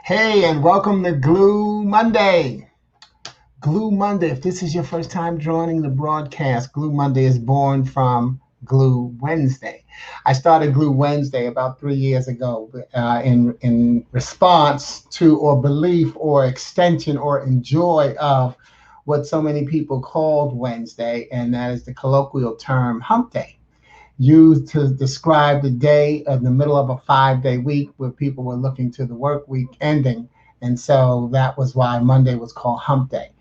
Hey, and welcome to Glue Monday. Glue Monday, if this is your first time joining the broadcast, Glue Monday is born from Glue Wednesday. I started Glue Wednesday about 3 years ago in response to, or belief, or extension, or enjoy of what so many people called Wednesday, and that is the colloquial term hump day, used to describe the day in the middle of a 5 day week where people were looking to the work week ending. And so that was why Monday was called Hump Day.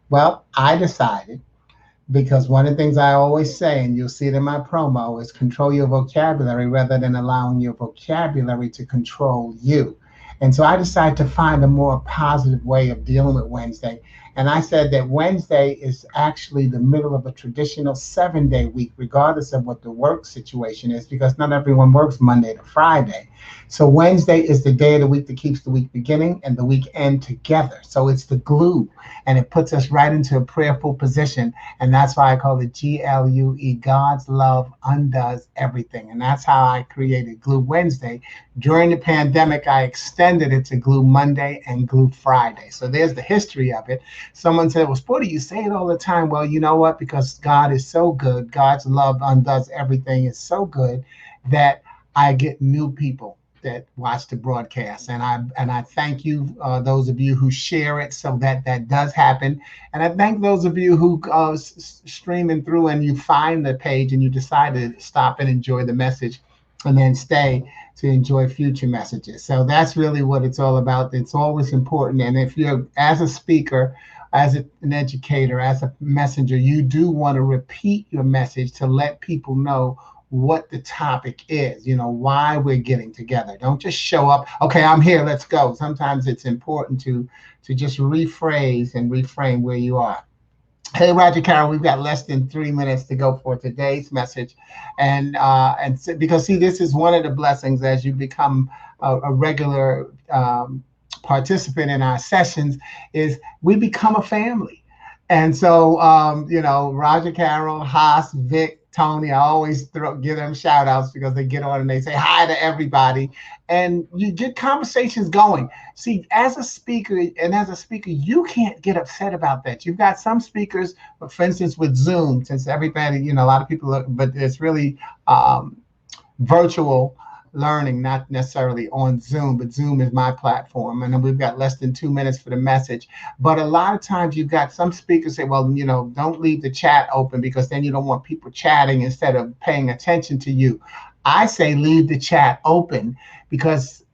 Well, I decided, because one of the things I always say, and you'll see it in my promo, is control your vocabulary rather than allowing your vocabulary to control you. And so I decided to find a more positive way of dealing with Wednesday. And I said that Wednesday is actually the middle of a traditional 7 day week, regardless of what the work situation is, because not everyone works Monday to Friday. So Wednesday is the day of the week that keeps the week beginning and the week end together. So it's the glue, and it puts us right into a prayerful position. And that's why I call it GLUE. God's love undoes everything. And that's how I created Glue Wednesday. During the pandemic, I extended it to Glue Monday and Glue Friday. So there's the history of it. Someone said, well, Sporty, you say it all the time. Well, you know what? Because God is so good. God's love undoes everything is so good that I get new people that watch the broadcast, and I thank you, those of you who share it, so that that does happen. And I thank those of you who streaming through and you find the page and you decide to stop and enjoy the message, and then stay to enjoy future messages. So that's really what it's all about. It's always important, and if you're, as a speaker, as an educator, as a messenger, you do want to repeat your message to let people know what the topic is, why we're getting together. Don't just show up, okay, I'm here, let's go. Sometimes it's important to just rephrase and reframe where you are. Hey, Roger Carroll, we've got less than 3 minutes to go for today's message. Because, see, this is one of the blessings as you become a regular participant in our sessions, is we become a family. And so, Roger Carroll, Haas, Vic, Tony, I always give them shout outs because they get on and they say hi to everybody, and you get conversations going. See, as a speaker, you can't get upset about that. You've got some speakers, for instance, with Zoom, since everybody, a lot of people look, but it's really virtual learning, not necessarily on Zoom, but Zoom is my platform. And then we've got less than 2 minutes for the message. But a lot of times you've got some speakers say, well, don't leave the chat open because then you don't want people chatting instead of paying attention to you. I say leave the chat open because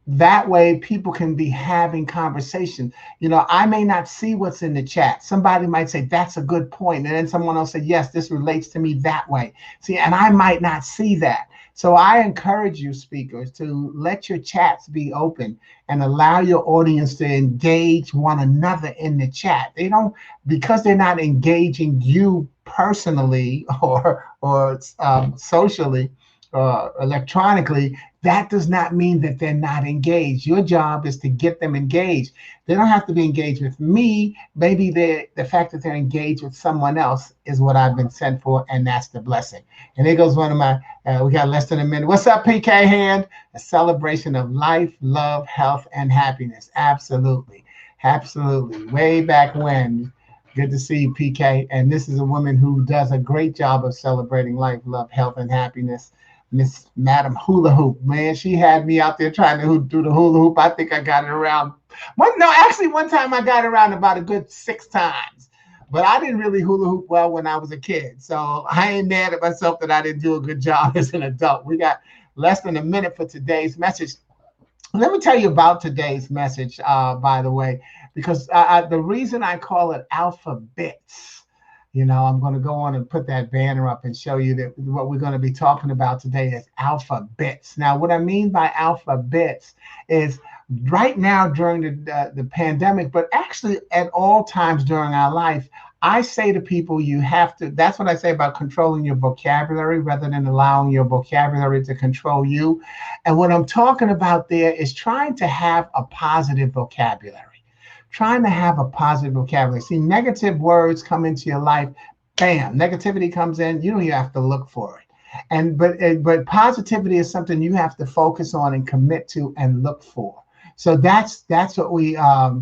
that way people can be having conversation. I may not see what's in the chat. Somebody might say, that's a good point. And then someone else say, yes, this relates to me that way. See, and I might not see that. So I encourage you, speakers, to let your chats be open and allow your audience to engage one another in the chat. Because they're not engaging you personally or socially or electronically, that does not mean that they're not engaged. Your job is to get them engaged. They don't have to be engaged with me. Maybe the fact that they're engaged with someone else is what I've been sent for, and that's the blessing. And here goes one of my, we got less than a minute. What's up, PK Hand? A celebration of life, love, health, and happiness. Absolutely. Absolutely. Way back when. Good to see you, PK. And this is a woman who does a great job of celebrating life, love, health, and happiness. Miss Madam Hula Hoop, man, she had me out there trying to do the hula hoop. I think I got it around. One time I got it around about a good 6 times. But I didn't really hula hoop well when I was a kid. So I ain't mad at myself that I didn't do a good job as an adult. We got less than a minute for today's message. Let me tell you about today's message, by the way, because the reason I call it alphabets. I'm going to go on and put that banner up and show you that what we're going to be talking about today is alphabets. Now, what I mean by alphabets is right now during the pandemic, but actually at all times during our life, I say to people, that's what I say about controlling your vocabulary rather than allowing your vocabulary to control you. And what I'm talking about there is trying to have a positive vocabulary. Trying to have a positive vocabulary. See, negative words come into your life, bam, negativity comes in, you don't even have to look for it. But positivity is something you have to focus on and commit to and look for. So that's what we have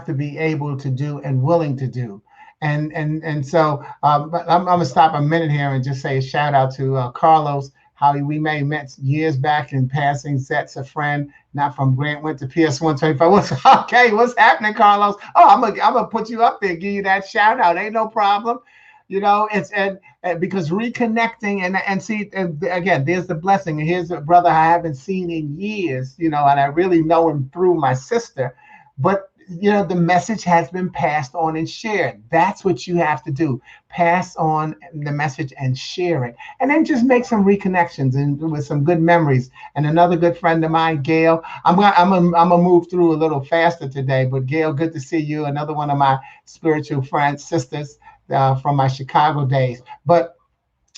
to be able to do and willing to do. And so, but I'm gonna stop a minute here and just say a shout out to Carlos. How we met years back in passing sets. A friend, not from Grant, went to PS 125. Okay? What's happening, Carlos? Oh, I'm gonna put you up there, give you that shout out. Ain't no problem. It's and because reconnecting and see, and again, there's the blessing. And here's a brother I haven't seen in years. And I really know him through my sister, but the message has been passed on and shared. That's what you have to do. Pass on the message and share it, and then just make some reconnections and with some good memories. And another good friend of mine, Gail, I'm gonna move through a little faster today, but Gail, good to see you. Another one of my spiritual friends, sisters, from my Chicago days. But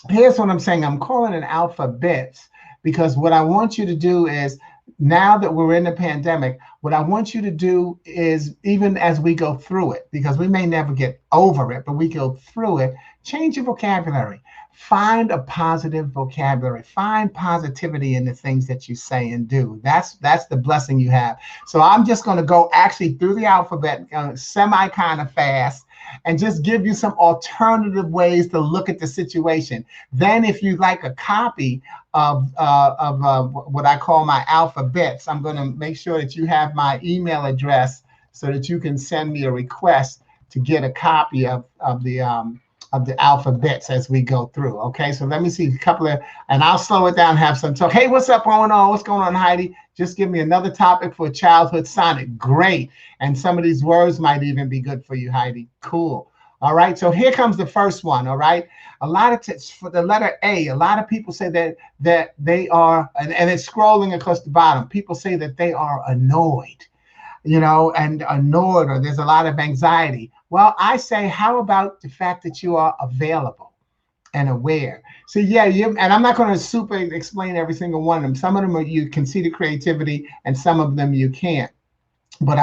here's what I'm saying. I'm calling it alphabets because what I want you to do is, now that we're in the pandemic, what I want you to do is, even as we go through it, because we may never get over it, but we go through it, change your vocabulary. Find a positive vocabulary. Find positivity in the things that you say and do. That's the blessing you have. So I'm just going to go actually through the alphabet, semi kind of fast, and just give you some alternative ways to look at the situation. Then, if you'd like a copy of what I call my alphabets, I'm going to make sure that you have my email address so that you can send me a request to get a copy of the alphabets as we go through. Okay, so let me see a couple of, and I'll slow it down and have some talk. Hey, what's up going on? What's going on, Heidi? Just give me another topic for childhood sonnet. Great. And some of these words might even be good for you, Heidi. Cool. All right, so here comes the first one. All right, a lot of for the letter A, a lot of people say that they are, and it's scrolling across the bottom. People say that they are annoyed, and annoyed, or there's a lot of anxiety. Well, I say, how about the fact that you are available and aware? So yeah, and I'm not going to super explain every single one of them. Some of them you can see the creativity, and some of them you can't. But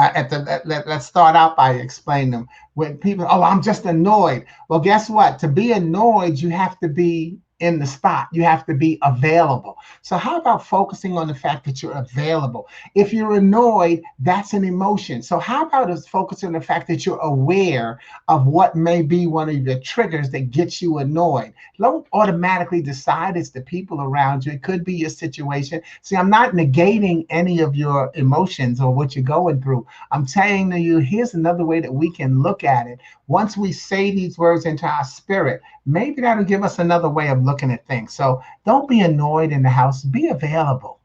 let's start out by explaining them. When people, oh, I'm just annoyed. Well, guess what? To be annoyed, you have to be in the spot. You have to be available. So how about focusing on the fact that you're available? If you're annoyed, that's an emotion. So how about us focusing on the fact that you're aware of what may be one of the triggers that gets you annoyed? Don't automatically decide it's the people around you. It could be your situation. See, I'm not negating any of your emotions or what you're going through. I'm saying to you, here's another way that we can look at it. Once we say these words into our spirit, maybe that'll give us another way of looking at things. So don't be annoyed in the house. Be available.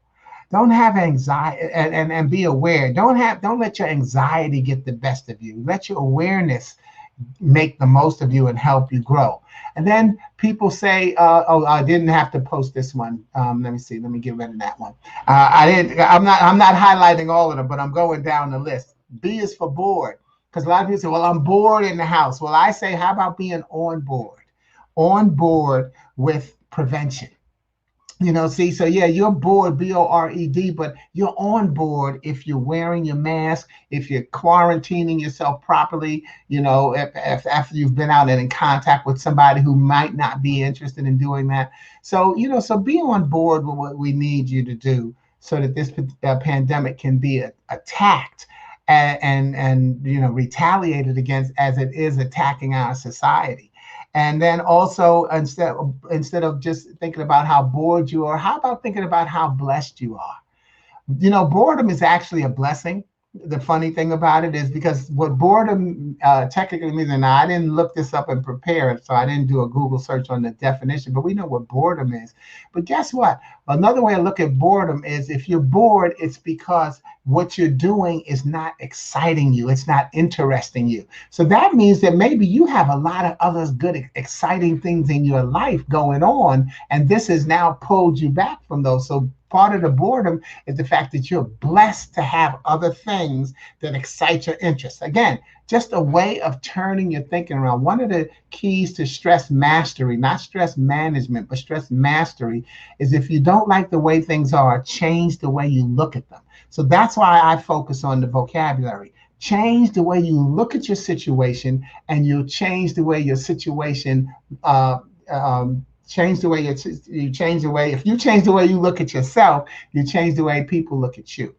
Don't have anxiety, and be aware. Don't let your anxiety get the best of you. Let your awareness make the most of you and help you grow. And then people say, "Oh, I didn't have to post this one." Let me see. Let me get rid of that one. I didn't. I'm not highlighting all of them, but I'm going down the list. B is for bored, because a lot of people say, "Well, I'm bored in the house." Well, I say, how about being on board? On board with prevention. See, so yeah, you're bored, BORED, but you're on board if you're wearing your mask, if you're quarantining yourself properly, if after you've been out and in contact with somebody who might not be interested in doing that. So, so be on board with what we need you to do so that this pandemic can be attacked and retaliated against as it is attacking our society. And then also, instead of just thinking about how bored you are, how about thinking about how blessed you are? Boredom is actually a blessing. The funny thing about it is, because what boredom technically means, and I didn't look this up and prepare it, so I didn't do a Google search on the definition, but we know what boredom is. But guess what? Another way to look at boredom is, if you're bored, it's because what you're doing is not exciting you. It's not interesting you. So that means that maybe you have a lot of other good, exciting things in your life going on, and this has now pulled you back from those. So part of the boredom is the fact that you're blessed to have other things that excite your interest. Again, just a way of turning your thinking around. One of the keys to stress mastery, not stress management, but stress mastery, is if you don't like the way things are, change the way you look at them. So that's why I focus on the vocabulary. Change the way you look at your situation, and you'll change the way your situation Change the way you change the way. If you change the way you look at yourself, you change the way people look at you.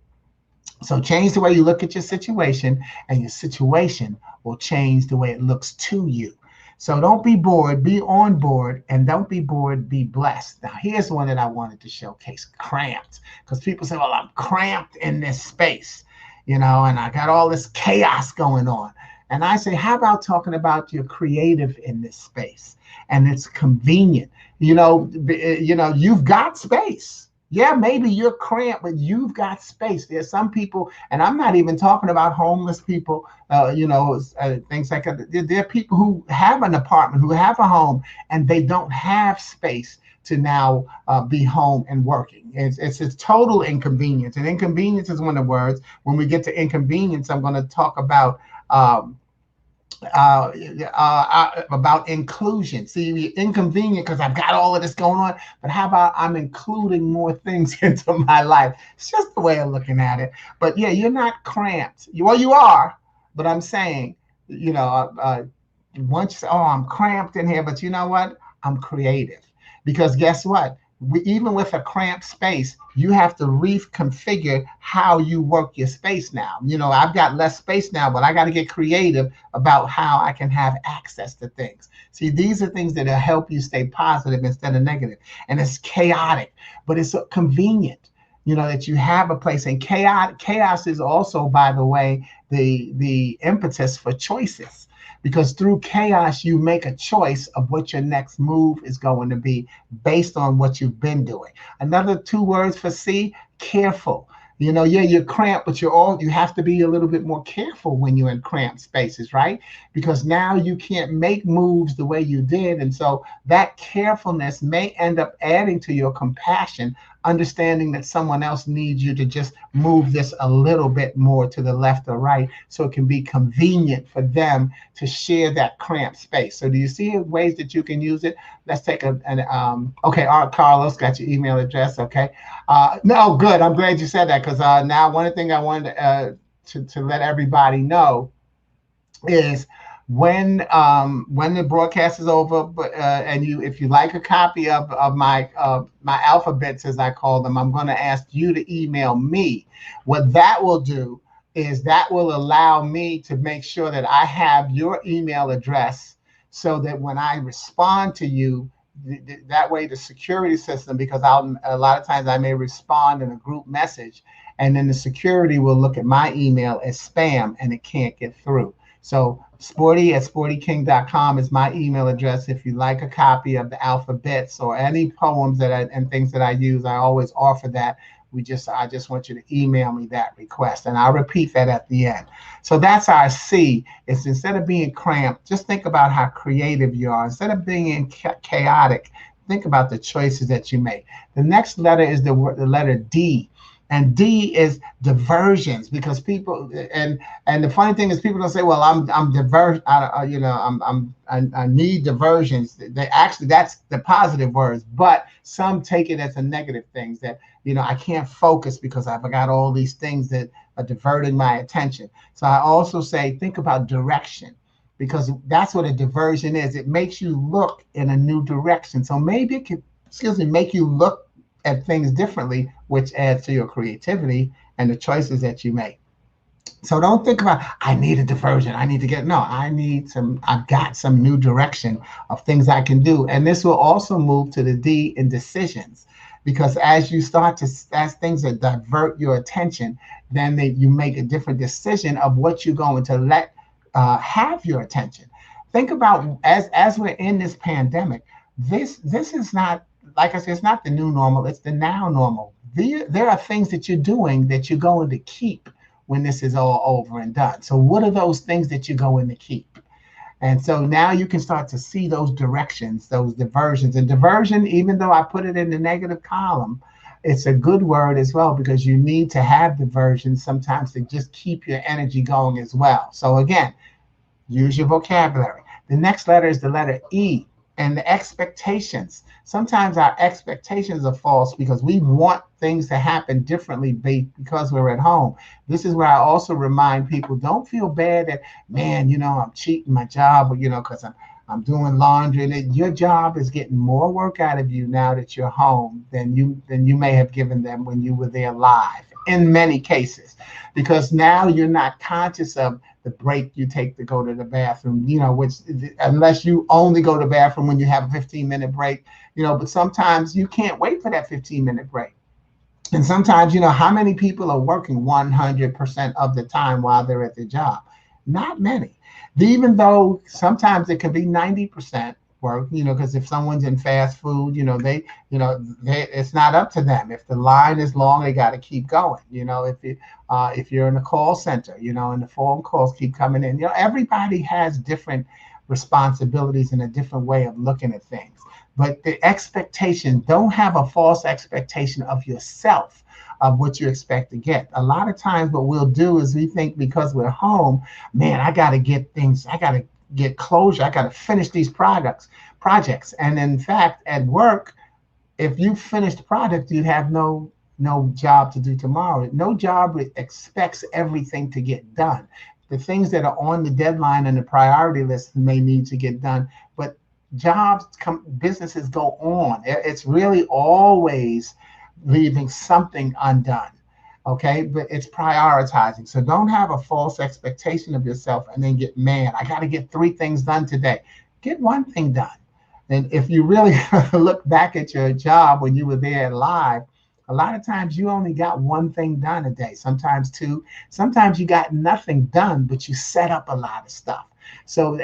So change the way you look at your situation, and your situation will change the way it looks to you. So don't be bored, be on board, and don't be bored, be blessed. Now, here's one that I wanted to showcase: cramped. Because people say, well, I'm cramped in this space, and I got all this chaos going on. And I say, how about talking about you're creative in this space and it's convenient? You've got space. Yeah, maybe you're cramped, but you've got space. There's some people, and I'm not even talking about homeless people, things like that. There are people who have an apartment, who have a home, and they don't have space to now be home and working. It's a total inconvenience. And inconvenience is one of the words. When we get to inconvenience, I'm going to talk about inclusion. See, you're inconvenient because I've got all of this going on, but how about I'm including more things into my life? It's just the way of looking at it. But yeah, you're not cramped. You are, but I'm saying, once you say, oh, I'm cramped in here, but you know what? I'm creative. Because guess what? Even with a cramped space, you have to reconfigure how you work your space now. I've got less space now, but I got to get creative about how I can have access to things. See, these are things that will help you stay positive instead of negative. And it's chaotic, but it's convenient, that you have a place. And chaos is also, by the way, the impetus for choices. Because through chaos, you make a choice of what your next move is going to be based on what you've been doing. Another 2 words for C: careful. Yeah, you're cramped, but you have to be a little bit more careful when you're in cramped spaces, right? Because now you can't make moves the way you did. And so that carefulness may end up adding to your compassion, understanding that someone else needs you to just move this a little bit more to the left or right so it can be convenient for them to share that cramped space. So do you see ways that you can use it? Let's take okay, Art Carlos, got your email address, okay? No, good, I'm glad you said that, because now one thing I wanted to let everybody know is when the broadcast is over, and if you like a copy of my alphabets, as I call them, I'm going to ask you to email me. What that will do is that will allow me to make sure that I have your email address, so that when I respond to you, that way the security system, because a lot of times I may respond in a group message, and then the security will look at my email as spam and it can't get through. So sporty@sportyking.com is my email address. If you like a copy of the alphabets or any poems and things that I use, I always offer that. I just want you to email me that request, and I'll repeat that at the end. So that's our C. It's, instead of being cramped, just think about how creative you are. Instead of being chaotic, think about the choices that you make. The next letter is the letter D. And D is diversions, because people, and the funny thing is, people don't say, well, I'm diverse, I need diversions. They actually, that's the positive words, but some take it as a negative things, that I can't focus because I've got all these things that are diverting my attention. So I also say, think about direction, because that's what a diversion is. It makes you look in a new direction. So maybe it could, make you look at things differently, which adds to your creativity and the choices that you make. So don't think about, I need a diversion, I need to get, no, I've got some new direction of things I can do. And this will also move to the D in decisions, because as things that divert your attention, then you make a different decision of what you're going to let have your attention. Think about, as we're in this pandemic, this is not, like I said, it's not the new normal, it's the now normal. There are things that you're doing that you're going to keep when this is all over and done. So what are those things that you're going to keep? And so now you can start to see those directions, those diversions. And diversion, even though I put it in the negative column, it's a good word as well, because you need to have diversion sometimes to just keep your energy going as well. So again, use your vocabulary. The next letter is the letter E, and the expectations. Sometimes our expectations are false because we want things to happen differently because we're at home. This is where I also remind people, don't feel bad that, man, I'm cheating my job, because I'm doing laundry, and your job is getting more work out of you now that you're home than you may have given them when you were there live. In many cases, because now you're not conscious of the break you take to go to the bathroom. Which unless you only go to the bathroom when you have a 15-minute break. But sometimes you can't wait for that 15-minute break. And sometimes, how many people are working 100% of the time while they're at their job? Not many. Even though sometimes it can be 90% work, because if someone's in fast food, it's not up to them. If the line is long, they got to keep going. If you're in a call center, and the phone calls keep coming in, everybody has different responsibilities and a different way of looking at things. But the expectation, don't have a false expectation of yourself of what you expect to get. A lot of times what we'll do is we think because we're home, man, I got to get things, I got to get closure, I got to finish these projects. And in fact, at work, if you finish the project, you'd have no job to do tomorrow. No job expects everything to get done. The things that are on the deadline and the priority list may need to get done, but businesses go on. It's really always leaving something undone. Okay, but it's prioritizing. So don't have a false expectation of yourself and then get mad. I got to get 3 things done today. Get 1 thing done. And if you really look back at your job when you were there live, a lot of times you only got 1 thing done a day, sometimes 2. Sometimes you got nothing done, but you set up a lot of stuff. So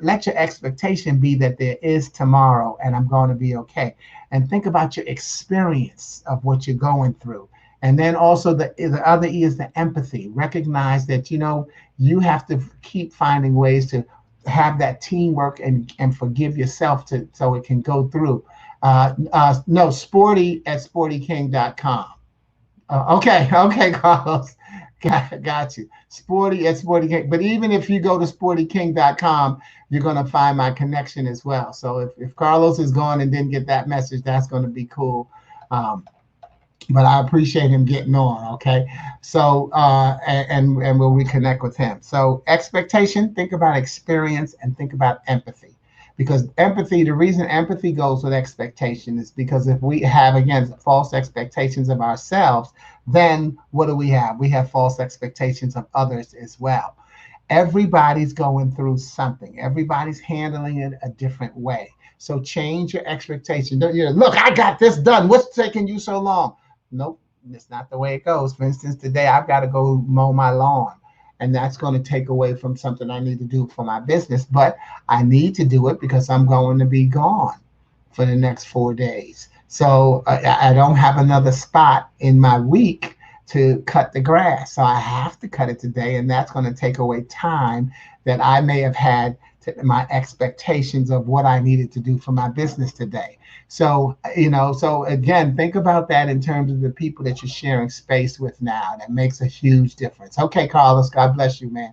let your expectation be that there is tomorrow and I'm going to be okay. And think about your experience of what you're going through. And then also the other E is the empathy. Recognize that, you have to keep finding ways to have that teamwork and forgive yourself so it can go through. No, sporty@sportyking.com. Okay, Carlos. Got you. Sporty@sportyking. But even if you go to sportyking.com, you're going to find my connection as well. So if Carlos is gone and didn't get that message, that's going to be cool. But I appreciate him getting on. Okay. So, and we'll reconnect with him. So expectation, think about experience and think about empathy. Because empathy, the reason empathy goes with expectation is because if we have, again, false expectations of ourselves, then what do we have? We have false expectations of others as well. Everybody's going through something. Everybody's handling it a different way. So change your expectation. Look, I got this done. What's taking you so long? Nope, that's not the way it goes. For instance, today I've got to go mow my lawn. And that's going to take away from something I need to do for my business. But I need to do it because I'm going to be gone for the next 4 days. So I don't have another spot in my week to cut the grass. So I have to cut it today. And that's going to take away time that I may have had to my expectations of what I needed to do for my business today. So, so again, think about that in terms of the people that you're sharing space with now. That makes a huge difference. Okay, Carlos, God bless you, man.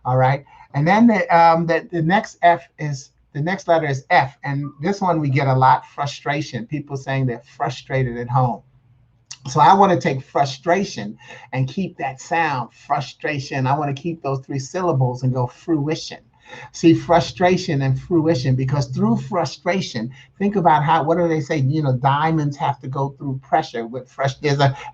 All right. And then the next the next letter is F. And this one we get a lot, frustration. People saying they're frustrated at home. So I want to take frustration and keep that sound, frustration. I want to keep those 3 syllables and go fruition. See, frustration and fruition, because through frustration, think about what do they say? Diamonds have to go through pressure with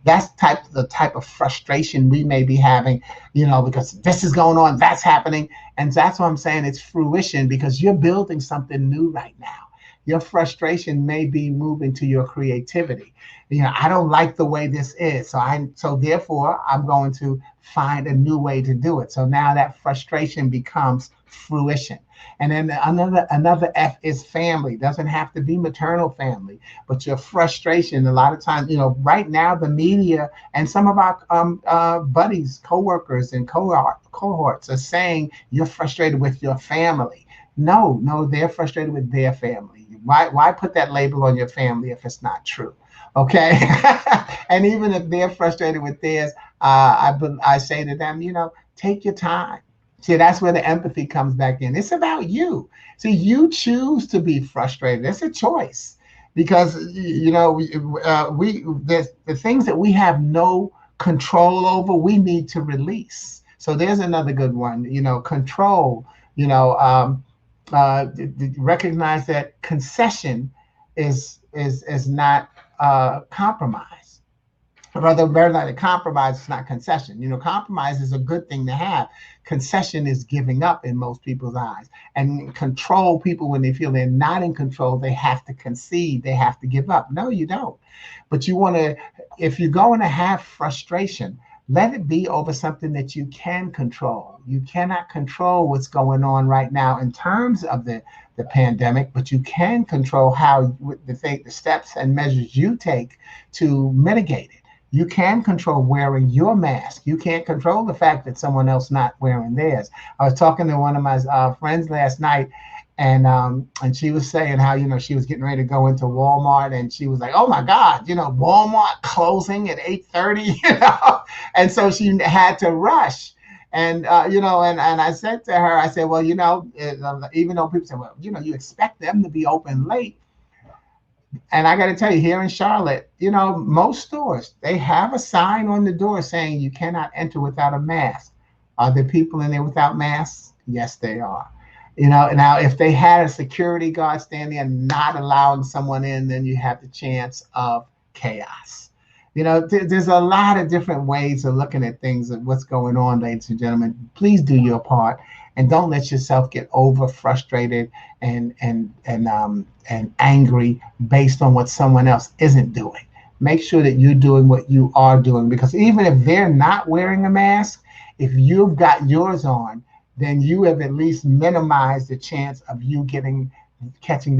that's the type of frustration we may be having, because this is going on, that's happening. And that's what I'm saying. It's fruition because you're building something new right now. Your frustration may be moving to your creativity. I don't like the way this is. So therefore I'm going to find a new way to do it. So now that frustration becomes fruition. And then another F is family. Doesn't have to be maternal family, but your frustration. A lot of times, right now the media and some of our buddies, coworkers, and cohorts are saying you're frustrated with your family. No, they're frustrated with their family. Why put that label on your family if it's not true? Okay. And even if they're frustrated with theirs, I say to them, take your time. See, that's where the empathy comes back in. It's about you. See, you choose to be frustrated. It's a choice because, the things that we have no control over, we need to release. So there's another good one, control, recognize that concession is not compromise. Rather, better not a compromise, it's not concession. Compromise is a good thing to have. Concession is giving up in most people's eyes. And control, people, when they feel they're not in control, they have to concede, they have to give up. No, you don't. But you want to, if you're going to have frustration, let it be over something that you can control. You cannot control what's going on right now in terms of the pandemic, but you can control how the steps and measures you take to mitigate it. You can control wearing your mask. You can't control the fact that someone else not wearing theirs. I was talking to one of my friends last night, and she was saying how she was getting ready to go into Walmart, and she was like, "Oh my God, Walmart closing at 8:30," and so she had to rush. And I said to her, I said, well, even though people say, well, you expect them to be open late, and I got to tell you, here in Charlotte, most stores, they have a sign on the door saying you cannot enter without a mask. Are there people in there without masks? Yes, they are. Now if they had a security guard standing there not allowing someone in, then you have the chance of chaos. There's a lot of different ways of looking at things and what's going on, ladies and gentlemen. Please do your part and don't let yourself get over frustrated and angry based on what someone else isn't doing. Make sure that you're doing what you are doing, because even if they're not wearing a mask, if you've got yours on, then you have at least minimized the chance of you catching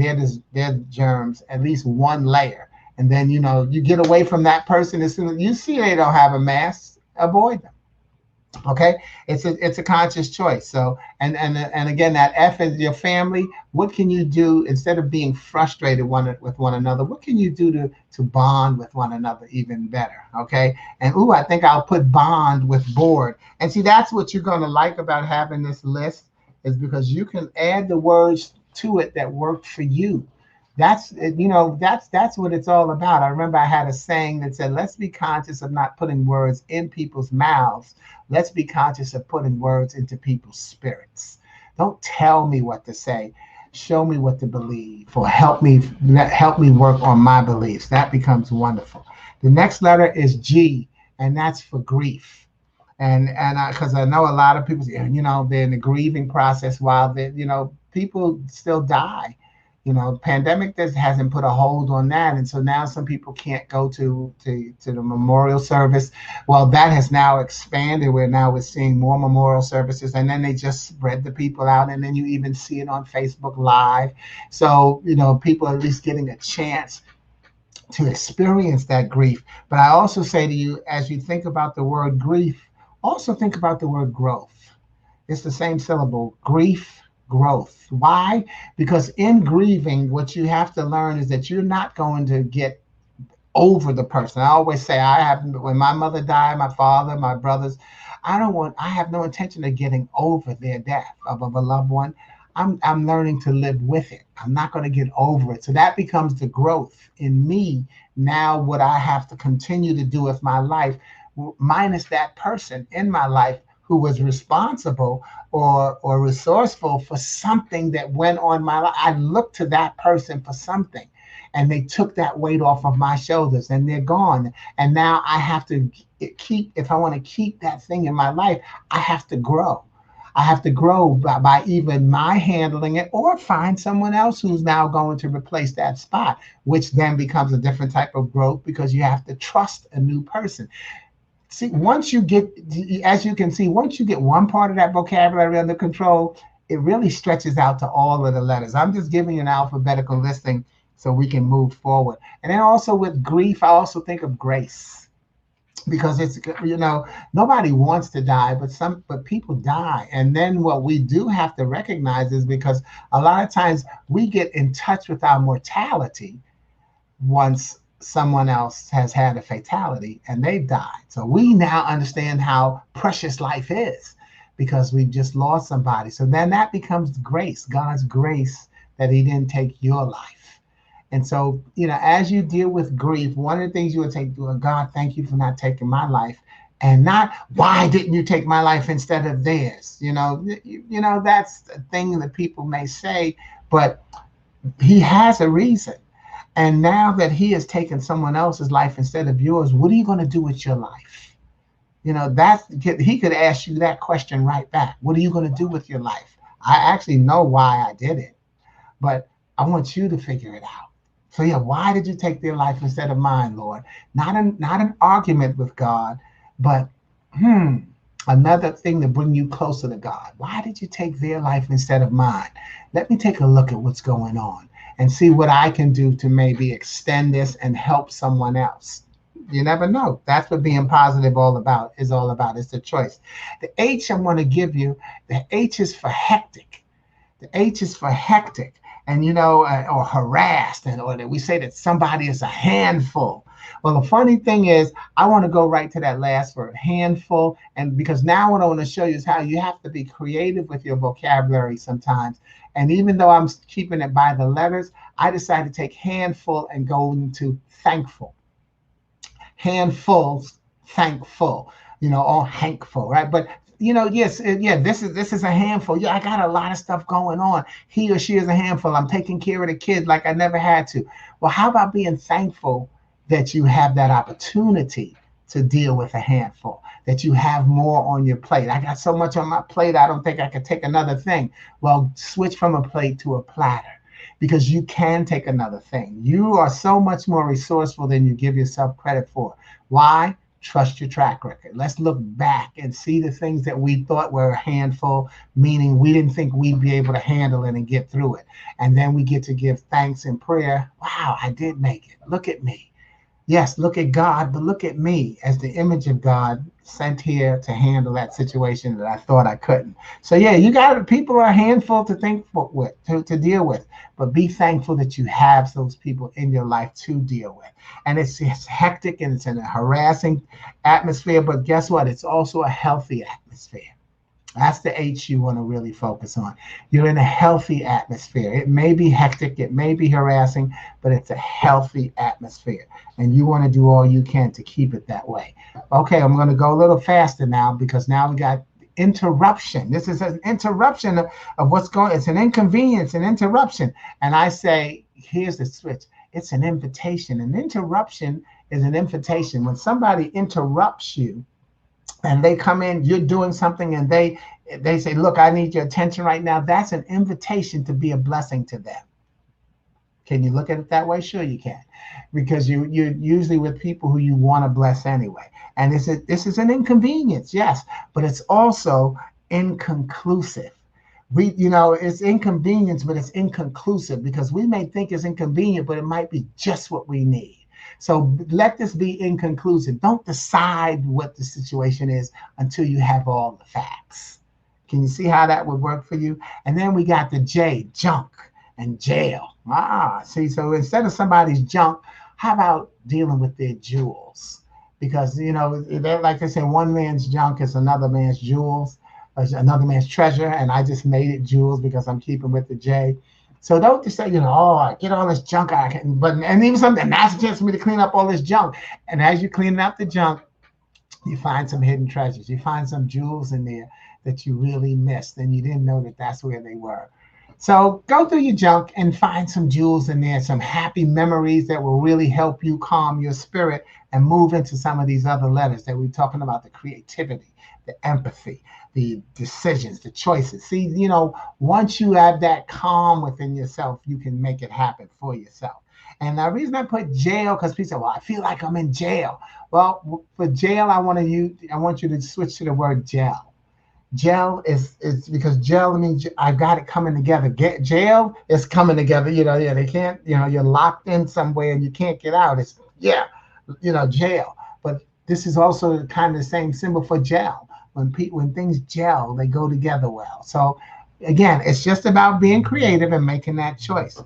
their germs at least one layer. And then you get away from that person as soon as you see they don't have a mask, avoid them. Okay, it's a conscious choice. So and again, that F is your family. What can you do instead of being frustrated with one another? What can you do to bond with one another even better? Okay, and I think I'll put bond with bored. And see, that's what you're going to like about having this list, is because you can add the words to it that work for you. That's what it's all about. I remember I had a saying that said, let's be conscious of not putting words in people's mouths. Let's be conscious of putting words into people's spirits. Don't tell me what to say. Show me what to believe, or help me work on my beliefs. That becomes wonderful. The next letter is G, and that's for grief. And because I know a lot of people, they're in the grieving process while people still die. Pandemic just hasn't put a hold on that, and so now some people can't go to the memorial service. Well, that has now expanded, where now we're seeing more memorial services, and then they just spread the people out, and then you even see it on Facebook Live. So people are at least getting a chance to experience that grief. But I also say to you, as you think about the word grief, also think about the word growth. It's the same syllable: grief, growth. Why? Because in grieving, what you have to learn is that you're not going to get over the person. I always say, when my mother died, my father, my brothers, I have no intention of getting over their death of a loved one. I'm learning to live with it. I'm not going to get over it. So that becomes the growth in me. Now, what I have to continue to do with my life, minus that person in my life who was responsible or resourceful for something that went on my life. I looked to that person for something, and they took that weight off of my shoulders, and they're gone. And now I have to if I want to keep that thing in my life, I have to grow. I have to grow by even my handling it, or find someone else who's now going to replace that spot, which then becomes a different type of growth, because you have to trust a new person. See, as you can see, once you get one part of that vocabulary under control, it really stretches out to all of the letters. I'm just giving you an alphabetical listing so we can move forward. And then also with grief, I also think of grace, because it's, nobody wants to die, but people die. And then what we do have to recognize is, because a lot of times we get in touch with our mortality once someone else has had a fatality and they've died. So we now understand how precious life is, because we've just lost somebody. So then that becomes grace, God's grace, that he didn't take your life. And so, as you deal with grief, one of the things you would take, God, thank you for not taking my life. and not why didn't you take my life instead of theirs. That's the thing that people may say, but he has a reason. And now that he has taken someone else's life instead of yours, what are you going to do with your life? That he could ask you that question right back. What are you going to do with your life? I actually know why I did it, but I want you to figure it out. So yeah, why did you take their life instead of mine, Lord? Not an argument with God, but another thing to bring you closer to God. Why did you take their life instead of mine? Let me take a look at what's going on and see what I can do to maybe extend this and help someone else. You never know. That's what being positive all about. It's the choice. The H I want to give you, the H is for hectic. The H is for hectic, and or harassed, or that we say that somebody is a handful. Well, the funny thing is, I want to go right to that last word, handful, and because now what I want to show you is how you have to be creative with your vocabulary sometimes. And even though I'm keeping it by the letters, I decided to take handful and go into thankful. Handfuls, thankful, all hankful, right? But yes, yeah, this is a handful. Yeah, I got a lot of stuff going on. He or she is a handful. I'm taking care of the kids like I never had to. Well, how about being thankful that you have that opportunity to deal with a handful, that you have more on your plate? I got so much on my plate, I don't think I could take another thing. Well, switch from a plate to a platter, because you can take another thing. You are so much more resourceful than you give yourself credit for. Why? Trust your track record. Let's look back and see the things that we thought were a handful, meaning we didn't think we'd be able to handle it and get through it. And then we get to give thanks and prayer. Wow, I did make it. Look at me. Yes, look at God, but look at me as the image of God sent here to handle that situation that I thought I couldn't. So yeah, people are a handful to think with, to deal with, but be thankful that you have those people in your life to deal with. And it's hectic and it's in a harassing atmosphere, but guess what? It's also a healthy atmosphere. That's the H you want to really focus on. You're in a healthy atmosphere. It may be hectic, it may be harassing, but it's a healthy atmosphere. And you want to do all you can to keep it that way. Okay, I'm going to go a little faster now because now we got interruption. This is an interruption of what's going on. It's an inconvenience, an interruption. And I say, here's the switch. It's an invitation. An interruption is an invitation. When somebody interrupts you, and they come in, you're doing something, and they say, look, I need your attention right now. That's an invitation to be a blessing to them. Can you look at it that way? Sure you can, because you're usually with people who you want to bless anyway. And this is an inconvenience, yes, but it's also inconclusive. It's inconvenience, but it's inconclusive, because we may think it's inconvenient, but it might be just what we need. So let this be inconclusive. Don't decide what the situation is until you have all the facts. Can you see how that would work for you? And then we got the J, junk and jail. See, so instead of somebody's junk, how about dealing with their jewels? Because, like I said, one man's junk is another man's jewels, another man's treasure. And I just made it jewels because I'm keeping with the J. So don't just say, oh, I get all this junk out. And even something, that's a chance for me to clean up all this junk. And as you're cleaning up the junk, you find some hidden treasures. You find some jewels in there that you really missed, and you didn't know that that's where they were. So go through your junk and find some jewels in there, some happy memories that will really help you calm your spirit and move into some of these other letters that we're talking about: the creativity, the empathy, the decisions, the choices. See, once you have that calm within yourself, you can make it happen for yourself. And the reason I put jail, because people say, well, I feel like I'm in jail. Well, for jail, I want you to switch to the word gel. Gel is because gel means I got it coming together. Jail is coming together. They can't, you're locked in somewhere and you can't get out. It's, jail. But this is also kind of the same symbol for gel. When things gel, they go together well. So again, it's just about being creative and making that choice.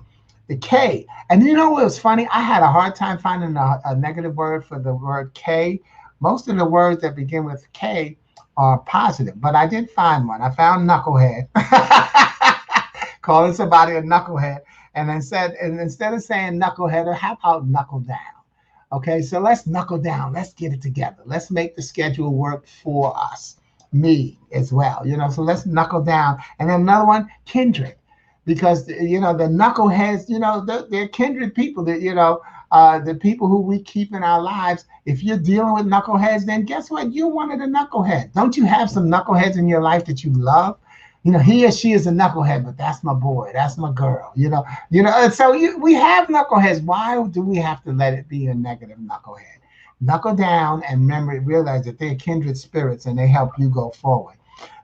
The K, and what was funny? I had a hard time finding a negative word for the word K. Most of the words that begin with K are positive, but I did find one. I found knucklehead, calling somebody a knucklehead, and instead of saying knucklehead, how about knuckle down? Okay, so let's knuckle down. Let's get it together. Let's make the schedule work for us, me as well. So let's knuckle down. And then another one, kindred, because the knuckleheads, they're kindred people. That the people who we keep in our lives. If you're dealing with knuckleheads, then guess what? You're one of the knuckleheads. Don't you have some knuckleheads in your life that you love? He or she is a knucklehead, but that's my boy, that's my girl. And so we have knuckleheads. Why do we have to let it be a negative knucklehead? Knuckle down and remember, realize that they're kindred spirits and they help you go forward.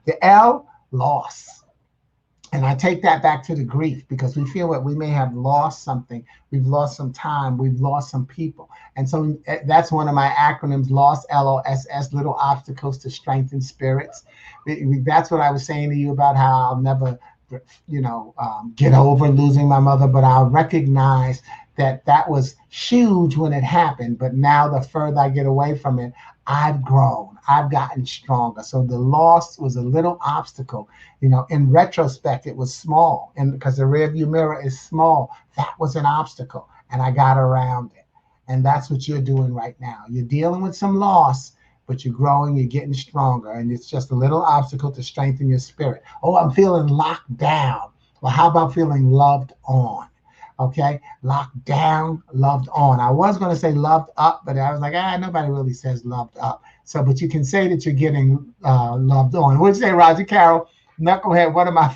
The L, loss. And I take that back to the grief because we feel that we may have lost something. We've lost some time. We've lost some people. And so that's one of my acronyms, LOSS, LOSS, little obstacles to strengthen spirits. That's what I was saying to you about how I'll never, get over losing my mother, but I'll recognize that was huge when it happened. But now the further I get away from it, I've grown. I've gotten stronger. So the loss was a little obstacle. In retrospect, it was small. And because the rearview mirror is small, that was an obstacle. And I got around it. And that's what you're doing right now. You're dealing with some loss, but you're growing, you're getting stronger. And it's just a little obstacle to strengthen your spirit. Oh, I'm feeling locked down. Well, how about feeling loved on? Okay, locked down, loved on. I was going to say loved up, but I was like, nobody really says loved up. So, but you can say that you're getting loved on. What'd you say, Roger Carroll? Knucklehead, one of my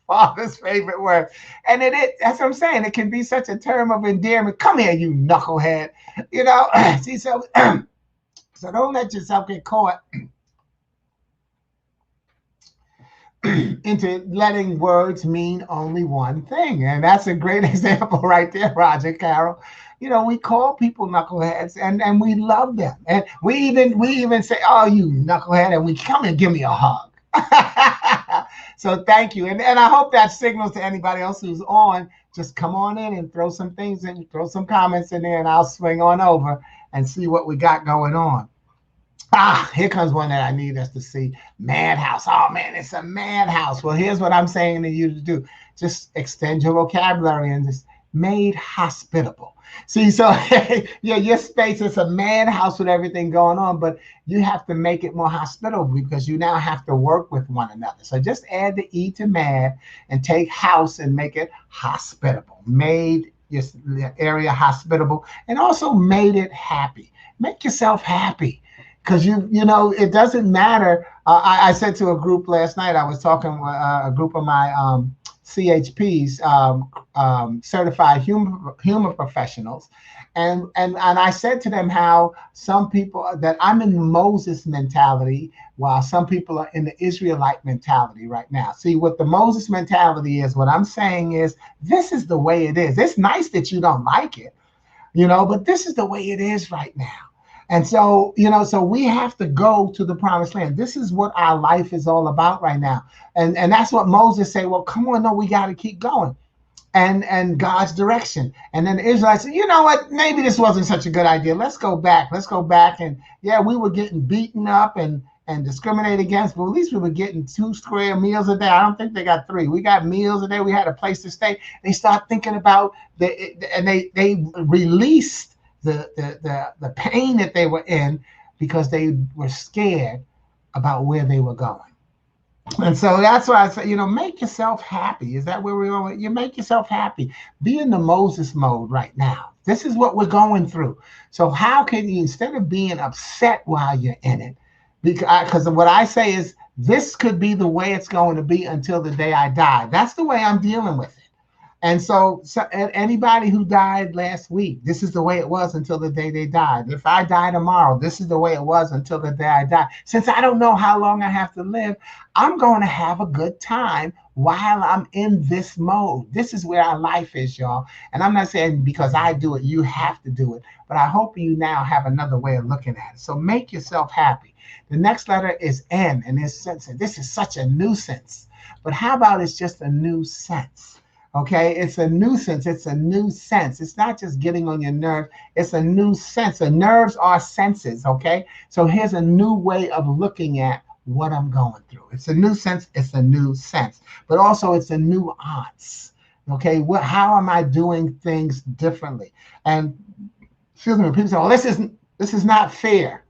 father's favorite words. And that's what I'm saying. It can be such a term of endearment. Come here, you knucklehead. See, so don't let yourself get caught into letting words mean only one thing. And that's a great example right there, Roger Carroll. We call people knuckleheads and we love them. And we even say, oh, you knucklehead, and we come and give me a hug. So thank you. And I hope that signals to anybody else who's on, just come on in and throw some things in, throw some comments in there, and I'll swing on over and see what we got going on. Here comes one that I need us to see. Madhouse. Oh, man, it's a madhouse. Well, here's what I'm saying to you to do. Just extend your vocabulary and just made hospitable. See, so yeah, your space is a madhouse with everything going on, but you have to make it more hospitable because you now have to work with one another. So just add the E to mad and take house and make it hospitable. Made your area hospitable and also made it happy. Make yourself happy. Because it doesn't matter. I said to a group last night, I was talking with a group of my CHPs, certified humor professionals, and I said to them how some people that I'm in Moses mentality, while some people are in the Israelite mentality right now. See, what the Moses mentality is, what I'm saying is, this is the way it is. It's nice that you don't like it, but this is the way it is right now. And so, so we have to go to the promised land. This is what our life is all about right now. And that's what Moses said, well, come on, no, we got to keep going. And God's direction. And then the Israelites said, you know what, maybe this wasn't such a good idea. Let's go back. And yeah, we were getting beaten up and discriminated against, but at least we were getting 2 square meals a day. I don't think they got 3. We got meals a day. We had a place to stay. They start thinking about and they released the pain that they were in because they were scared about where they were going. And so that's why I say, make yourself happy. Is that where we're going? You make yourself happy. Be in the Moses mode right now. This is what we're going through. So how can you, instead of being upset while you're in it, because what I say is this could be the way it's going to be until the day I die. That's the way I'm dealing with it. And so anybody who died last week, this is the way it was until the day they died. If I die tomorrow, this is the way it was until the day I die. Since I don't know how long I have to live, I'm going to have a good time while I'm in this mode. This is where our life is, y'all. And I'm not saying because I do it, you have to do it. But I hope you now have another way of looking at it. So make yourself happy. The next letter is N, and this is such a nuisance. But how about it's just a new sense? Okay, it's a nuisance. It's a new sense. It's not just getting on your nerve. It's a new sense. The nerves are senses. Okay, so here's a new way of looking at what I'm going through. It's a new sense. It's a new sense, but also it's a nuance. Okay, how am I doing things differently? And excuse me, people say, well, this is not fair.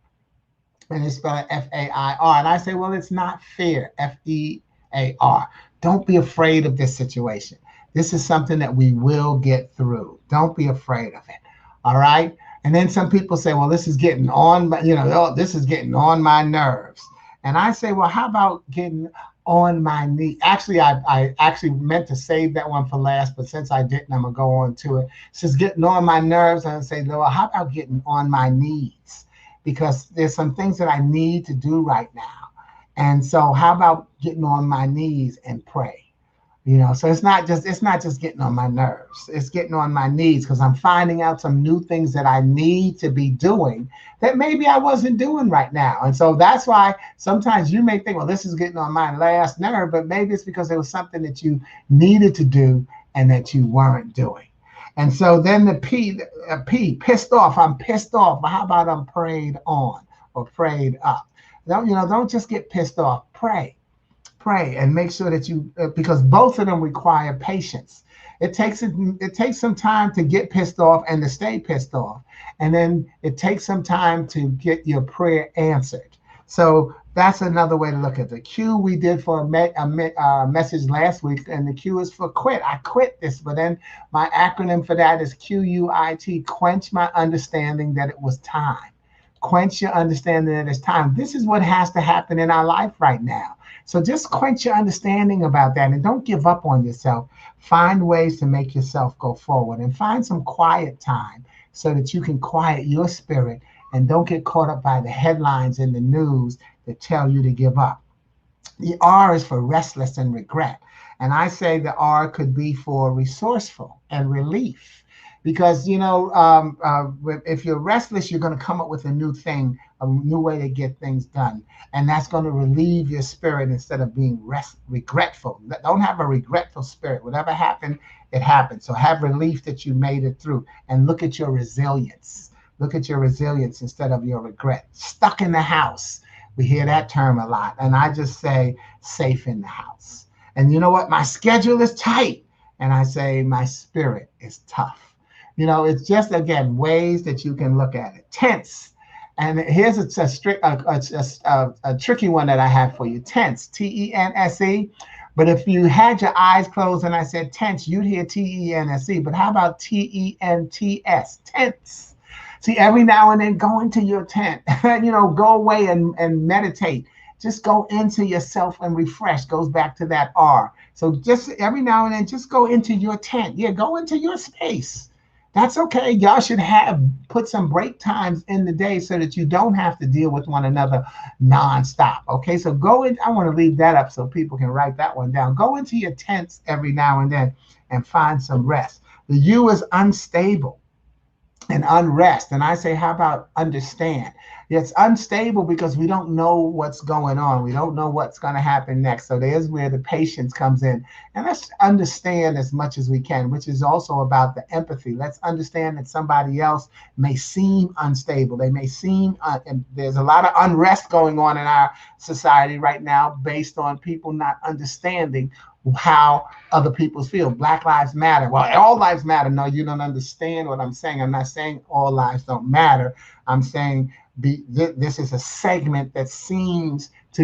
And it's spelled F-A-I-R. And I say, well, it's not fair, F-E-A-R. Don't be afraid of this situation. This is something that we will get through. Don't be afraid of it. All right. And then some people say, well, this is getting on my, oh, this is getting on my nerves. And I say, well, how about getting on my knee? Actually, I actually meant to save that one for last, but since I didn't, I'm gonna go on to it. It says getting on my nerves, and I say, well, how about getting on my knees? Because there's some things that I need to do right now. And so how about getting on my knees and pray? So it's not just getting on my nerves. It's getting on my knees because I'm finding out some new things that I need to be doing that maybe I wasn't doing right now. And so that's why sometimes you may think, well, this is getting on my last nerve, but maybe it's because it was something that you needed to do and that you weren't doing. And so then the P, pissed off. I'm pissed off. But how about I'm prayed on or prayed up? Don't just get pissed off. Pray and make sure that you, because both of them require patience. It takes some time to get pissed off and to stay pissed off, and then it takes some time to get your prayer answered. So that's another way to look at the Q. We did for a message last week, and the Q is for quit. I quit this, but then my acronym for that is QUIT, quench my understanding that it was time. Quench your understanding that it's time. This is what has to happen in our life right now. So just quench your understanding about that and don't give up on yourself. Find ways to make yourself go forward and find some quiet time so that you can quiet your spirit and don't get caught up by the headlines in the news that tell you to give up. The R is for restless and regret. And I say the R could be for resourceful and relief. Because, if you're restless, you're going to come up with a new thing, a new way to get things done. And that's going to relieve your spirit instead of being regretful. Don't have a regretful spirit. Whatever happened, it happened. So have relief that you made it through and look at your resilience. Look at your resilience instead of your regret. Stuck in the house. We hear that term a lot. And I just say safe in the house. And you know what? My schedule is tight. And I say my spirit is tough. It's just, again, ways that you can look at it. Tense. And here's a tricky one that I have for you. Tense, T-E-N-S-E. But if you had your eyes closed and I said tense, you'd hear T-E-N-S-E. But how about T-E-N-T-S? Tense. See, every now and then go into your tent. Go away and meditate. Just go into yourself and refresh. Goes back to that R. So just every now and then, just go into your tent. Yeah, go into your space. That's okay. Y'all should put some break times in the day so that you don't have to deal with one another nonstop. Okay, so go in. I want to leave that up so people can write that one down. Go into your tents every now and then and find some rest. The U is unstable and unrest. And I say, how about understand? It's unstable because we don't know what's going on. We don't know what's going to happen next. So there's where the patience comes in. And let's understand as much as we can, which is also about the empathy. Let's understand that somebody else may seem unstable. They may seem, and there's a lot of unrest going on in our society right now based on people not understanding how other people feel. Black lives matter. Well, all lives matter. No, you don't understand what I'm saying. I'm not saying all lives don't matter. I'm saying this is a segment that seems to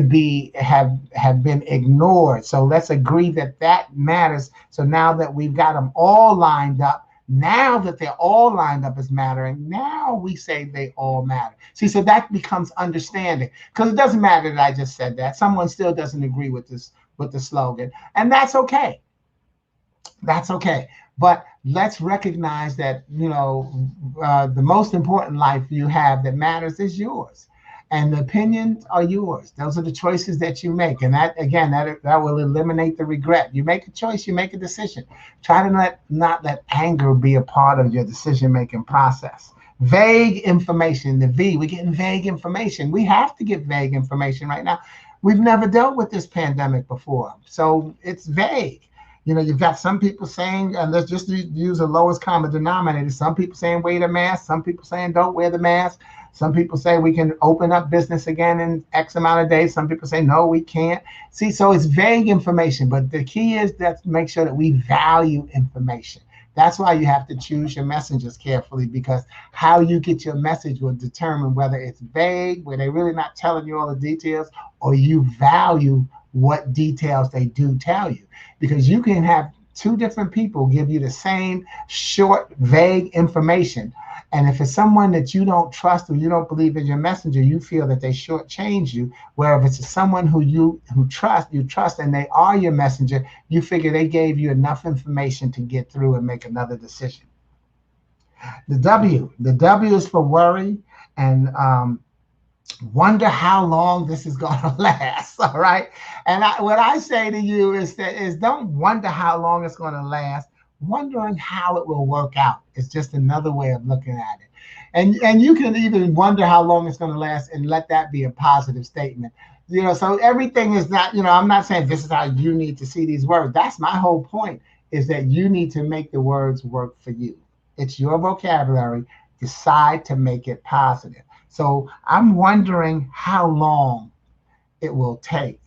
have been ignored. So let's agree that matters. So now that we've got them all lined up, now that they're all lined up as mattering, now we say they all matter. See, so that becomes understanding, because it doesn't matter that I just said that. Someone still doesn't agree with the slogan, and that's okay. That's okay. But let's recognize that, the most important life you have that matters is yours. And the opinions are yours. Those are the choices that you make. And that, again, that will eliminate the regret. You make a choice, you make a decision. Try to not let anger be a part of your decision-making process. Vague information, the V, we're getting vague information. We have to get vague information right now. We've never dealt with this pandemic before. So it's vague. You've got some people saying, and let's just use the lowest common denominator. Some people saying wear the mask. Some people saying don't wear the mask. Some people say we can open up business again in X amount of days. Some people say, no, we can't. See, so it's vague information. But the key is that make sure that we value information, That's why you have to choose your messengers carefully, because how you get your message will determine whether it's vague, where they're really not telling you all the details, or you value what details they do tell you. Because you can have two different people give you the same short, vague information. And if it's someone that you don't trust or you don't believe is your messenger, you feel that they shortchange you. Where if it's someone you trust, and they are your messenger, you figure they gave you enough information to get through and make another decision. The W is for worry, and wonder how long this is going to last. All right. And what I say to you is don't wonder how long it's going to last. Wondering how it will work out is just another way of looking at it. And you can even wonder how long it's going to last and let that be a positive statement. So everything is not, I'm not saying this is how you need to see these words. That's my whole point, is that you need to make the words work for you. It's your vocabulary. Decide to make it positive. So I'm wondering how long it will take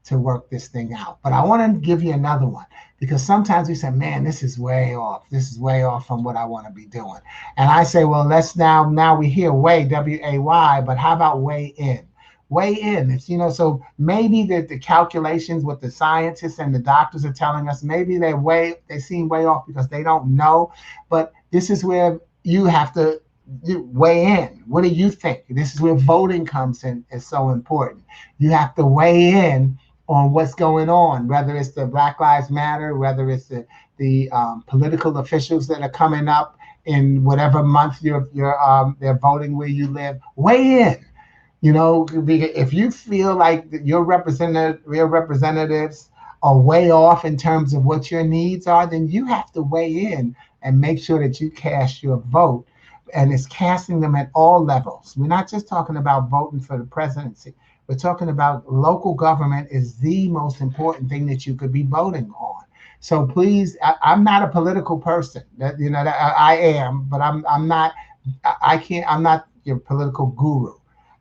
to work this thing out. But I want to give you another one, because sometimes we say, man, this is way off. This is way off from what I want to be doing. And I say, well, let's now we hear way, W-A-Y, but how about weigh in? Weigh in. So maybe the calculations, what the scientists and the doctors are telling us, maybe they seem way off because they don't know. But this is where you have to weigh in. What do you think? This is where voting comes in. Is so important. You have to weigh in on what's going on, whether it's the Black Lives Matter, whether it's the political officials that are coming up in whatever month they're voting where you live. Weigh in. If you feel like your representatives are way off in terms of what your needs are, then you have to weigh in and make sure that you cast your vote. And it's casting them at all levels. We're not just talking about voting for the presidency. We're talking about local government is the most important thing that you could be voting on. So please, I'm not a political person. I am, but I'm not. I can't. I'm not your political guru,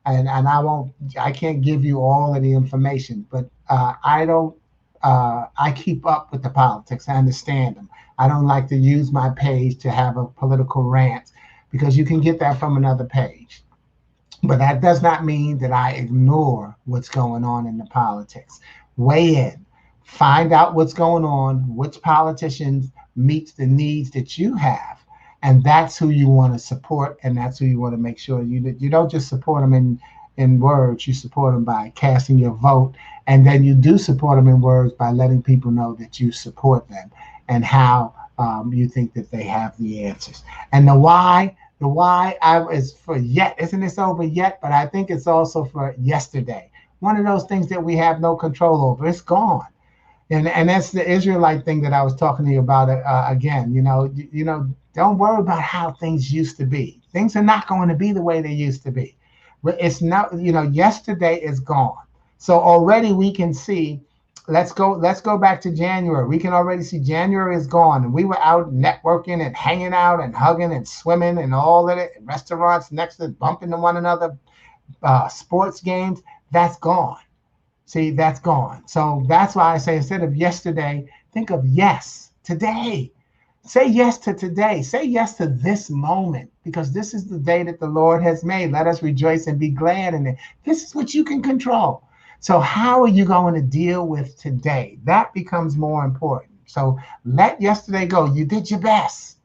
and I can't give you all of the information. But I don't. I keep up with the politics. I understand them. I don't like to use my page to have a political rant, because you can get that from another page. But that does not mean that I ignore what's going on in the politics. Weigh in, find out what's going on, which politicians meets the needs that you have, and that's who you want to support, and that's who you want to make sure you don't just support them in words. You support them by casting your vote, and then you do support them in words by letting people know that you support them and how you think that they have the answers. And the why is for yet. Isn't this over yet? But I think it's also for yesterday. One of those things that we have no control over. It's gone. And that's the Israelite thing that I was talking to you about again. Don't worry about how things used to be. Things are not going to be the way they used to be. But it's not, yesterday is gone. So already we can see, let's go back to January. We can already see January is gone. And we were out networking and hanging out and hugging and swimming and all of it. Restaurants next to bumping to one another, sports games. That's gone. See, that's gone. So that's why I say, instead of yesterday, think of yes, today. Say yes to today. Say yes to this moment, because this is the day that the Lord has made. Let us rejoice and be glad in it. This is what you can control. So how are you going to deal with today? That becomes more important. So let yesterday go. You did your best.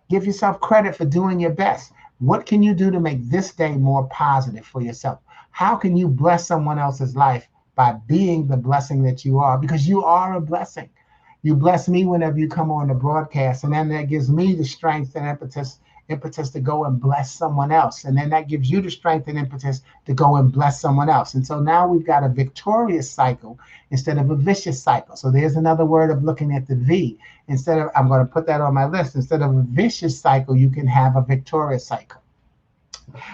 Give yourself credit for doing your best. What can you do to make this day more positive for yourself? How can you bless someone else's life by being the blessing that you are? Because you are a blessing. You bless me whenever you come on the broadcast, and then that gives me the strength and impetus to go and bless someone else. And then that gives you the strength and impetus to go and bless someone else. And so now we've got a victorious cycle instead of a vicious cycle. So there's another word of looking at the V. I'm going to put that on my list. Instead of a vicious cycle, you can have a victorious cycle.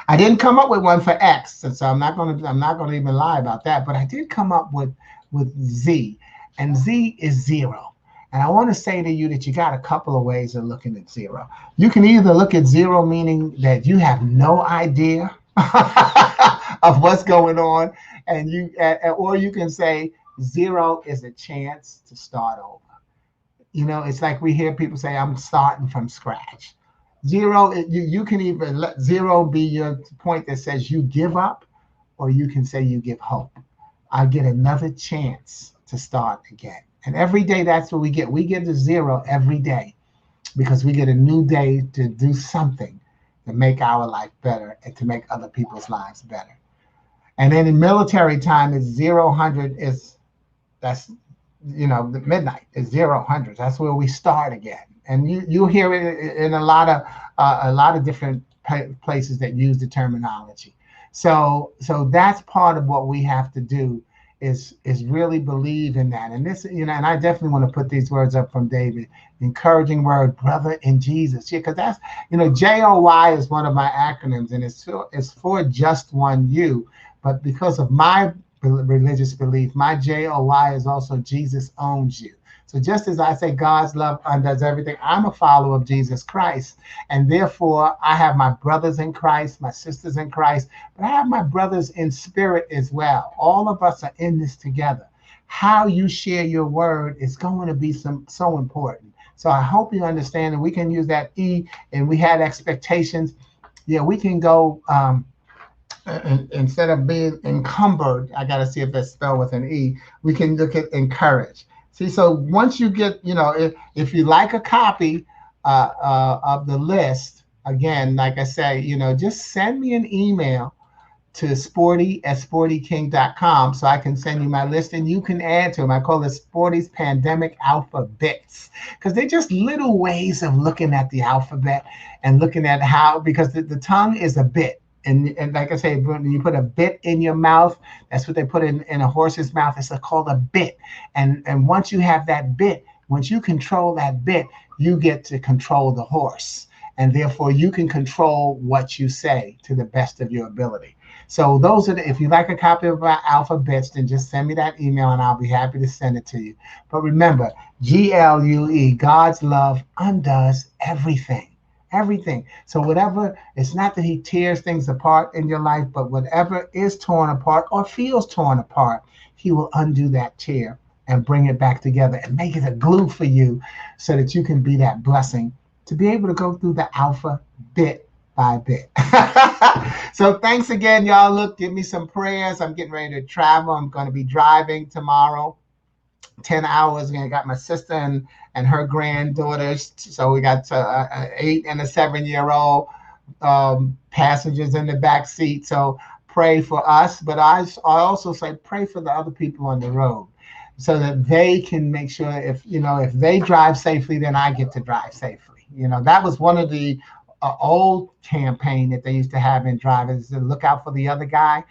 I didn't come up with one for X, and so I'm not going to even lie about that. But I did come up with Z, and Z is zero. And I want to say to you that you got a couple of ways of looking at zero. You can either look at zero meaning that you have no idea of what's going on, or you can say zero is a chance to start over. It's like we hear people say, I'm starting from scratch. Zero, you can even let zero be your point that says you give up, or you can say you give hope. I get another chance to start again. And every day, that's what we get. We get to zero every day because we get a new day to do something to make our life better and to make other people's lives better. And then in military time, it's 0, 100 is that's the midnight is 0, 100. That's where we start again. And you hear it in a lot of different places that use the terminology. So that's part of what we have to do is really believe in that. And this, and I definitely want to put these words up from David, encouraging word, brother in Jesus. Yeah, because that's, JOY is one of my acronyms, and it's for just one you. But because of my religious belief, my JOY is also Jesus owns you. So just as I say God's love undoes everything, I'm a follower of Jesus Christ. And therefore, I have my brothers in Christ, my sisters in Christ, but I have my brothers in spirit as well. All of us are in this together. How you share your word is going to be so important. So I hope you understand, and we can use that E, and we had expectations. Yeah, we can go, and instead of being encumbered, I got to see if that's spelled with an E, we can look at encourage. See, so once you get, if you like a copy of the list, again, like I say, just send me an email to sporty@sportyking.com so I can send you my list and you can add to them. I call it Sporty's Pandemic Alphabets because they're just little ways of looking at the alphabet and looking at how, because the tongue is a bit. And like I say, when you put a bit in your mouth, that's what they put in a horse's mouth. It's called a bit. And once you have that bit, once you control that bit, you get to control the horse. And therefore, you can control what you say to the best of your ability. So those are if you like a copy of my alphabets, then just send me that email and I'll be happy to send it to you. But remember, GLUE, God's love undoes everything. Everything. So whatever, it's not that he tears things apart in your life, but whatever is torn apart or feels torn apart, he will undo that tear and bring it back together and make it a glue for you so that you can be that blessing to be able to go through the alpha bit by bit. So thanks again, y'all. Look, give me some prayers. I'm getting ready to travel. I'm going to be driving tomorrow. 10 hours. I got my sister and her granddaughters. So we got an 8 and a 7-year-old passengers in the back seat. So pray for us. But I also say pray for the other people on the road so that they can make sure if they drive safely, then I get to drive safely. That was one of the old campaign that they used to have in drivers to look out for the other guy.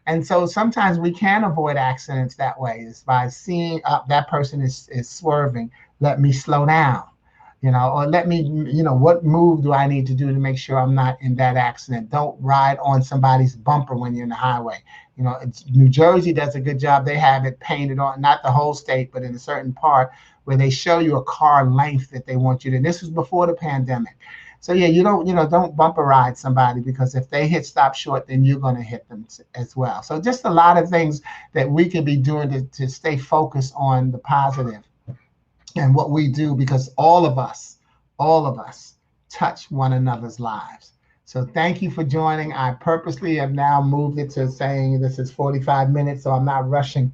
And so sometimes we can avoid accidents that way is by seeing that person is swerving. Let me slow down, or let me, what move do I need to do to make sure I'm not in that accident? Don't ride on somebody's bumper when you're in the highway. New Jersey does a good job. They have it painted on, not the whole state, but in a certain part where they show you a car length that they want you to. This was before the pandemic. So yeah, don't bumper ride somebody because if they hit stop short, then you're going to hit them as well. So just a lot of things that we can be doing to stay focused on the positive and what we do, because all of us touch one another's lives. So thank you for joining. I purposely have now moved it to saying this is 45 minutes, so I'm not rushing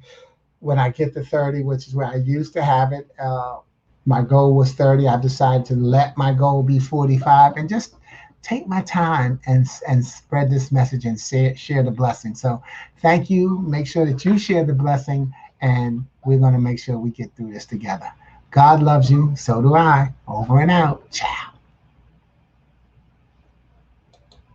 when I get to 30, which is where I used to have it. My goal was 30. I've decided to let my goal be 45 and just take my time and spread this message and share the blessing. So thank you. Make sure that you share the blessing, and we're going to make sure we get through this together. God loves you. So do I. Over and out. Ciao.